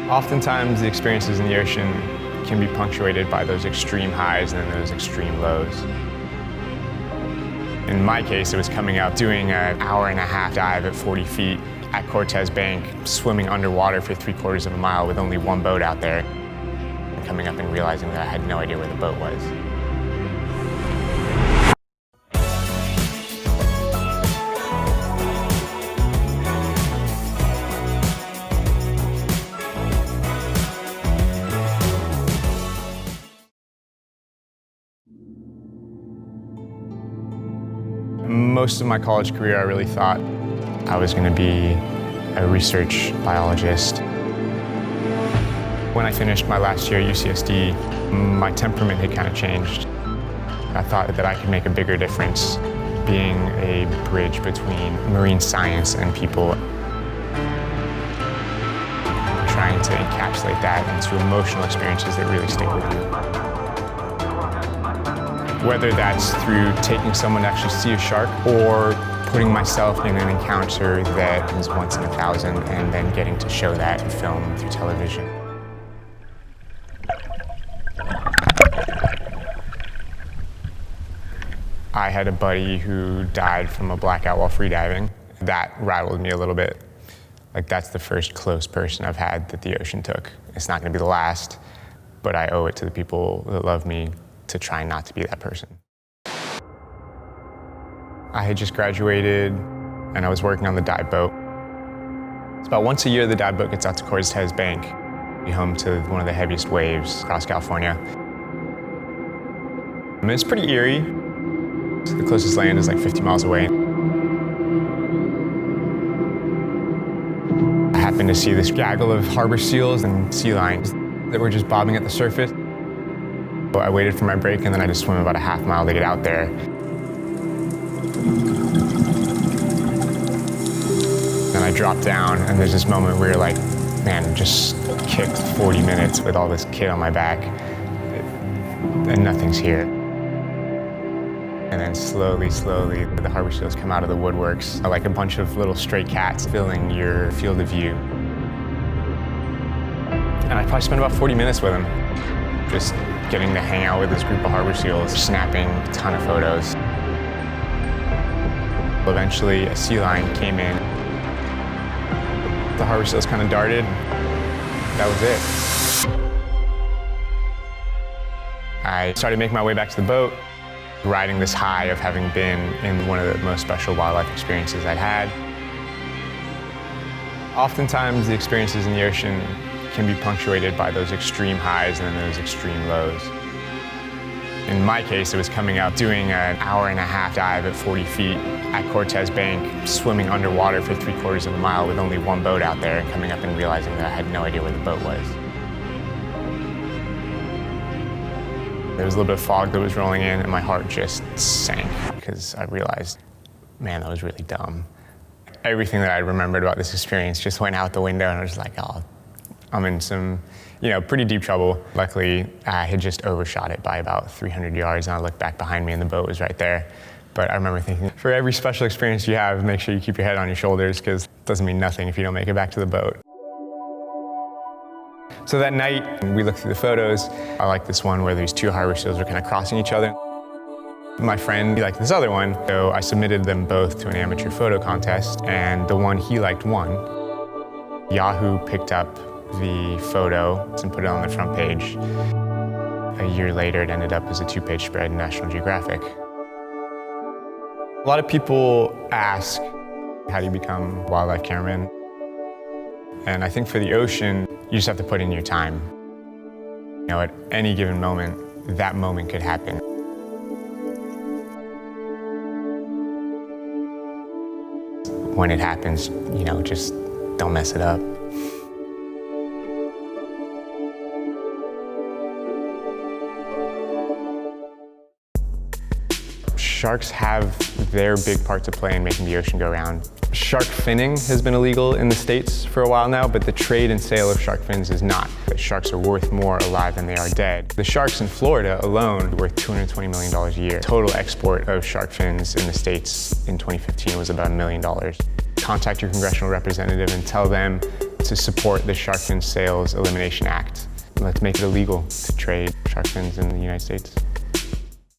Oftentimes, the experiences in the ocean can be punctuated by those extreme highs and then those extreme lows. In my case, it was coming out doing an hour-and-a-half dive at 40 feet at Cortez Bank, swimming underwater for 3/4 of a mile with only one boat out there, and coming up and realizing that I had no idea where the boat was. Most of my college career, I really thought I was going to be a research biologist. When I finished my last year at UCSD, my temperament had kind of changed. I thought that I could make a bigger difference being a bridge between marine science and people. Trying to encapsulate that into emotional experiences that really stick with you. Whether that's through taking someone to actually see a shark or putting myself in an encounter that is once in a thousand and then getting to show that in film through television. I had a buddy who died from a blackout while freediving. That rattled me a little bit. Like, that's the first close person I've had that the ocean took. It's not gonna be the last, but I owe it to the people that love me to try not to be that person. I had just graduated and I was working on the dive boat. It's about once a year the dive boat gets out to Cortez Bank, home to one of the heaviest waves across California. I mean, it's pretty eerie. The closest land is like 50 miles away. I happened to see this gaggle of harbor seals and sea lions that were just bobbing at the surface. I waited for my break and then I just swam about a half mile to get out there. Then I dropped down and there's this moment where you're like, man, just kicked 40 minutes with all this kit on my back and nothing's here. And then slowly, the harbor seals come out of the woodworks, like a bunch of little stray cats filling your field of view. And I probably spent about 40 minutes with them, just getting to hang out with this group of harbor seals, snapping a ton of photos. Eventually, a sea lion came in. The harbor seals kind of darted. That was it. I started making my way back to the boat, riding this high of having been in one of the most special wildlife experiences I'd had. Oftentimes, the experiences in the ocean can be punctuated by those extreme highs and then those extreme lows. In my case, it was coming out doing an hour-and-a-half dive at 40 feet at Cortez Bank, swimming underwater for 3/4 of a mile with only one boat out there and coming up and realizing that I had no idea where the boat was. There was a little bit of fog that was rolling in and my heart just sank because I realized, man, that was really dumb. Everything that I remembered about this experience just went out the window and I was like, oh, I'm in some, pretty deep trouble. Luckily, I had just overshot it by about 300 yards and I looked back behind me and the boat was right there. But I remember thinking, for every special experience you have, make sure you keep your head on your shoulders because it doesn't mean nothing if you don't make it back to the boat. So that night, we looked through the photos. I liked this one where these two harbor seals were kind of crossing each other. My friend liked this other one, so I submitted them both to an amateur photo contest, and the one he liked won. Yahoo picked up the photo and put it on the front page. A year later, it ended up as a 2-page spread in National Geographic. A lot of people ask, how do you become a wildlife cameraman? And I think for the ocean, you just have to put in your time. At any given moment, that moment could happen. When it happens, just don't mess it up. Sharks have their big part to play in making the ocean go round. Shark finning has been illegal in the States for a while now, but the trade and sale of shark fins is not. Sharks are worth more alive than they are dead. The sharks in Florida alone are worth $220 million a year. Total export of shark fins in the States in 2015 was about $1 million. Contact your congressional representative and tell them to support the Shark Fin Sales Elimination Act. Let's make it illegal to trade shark fins in the United States.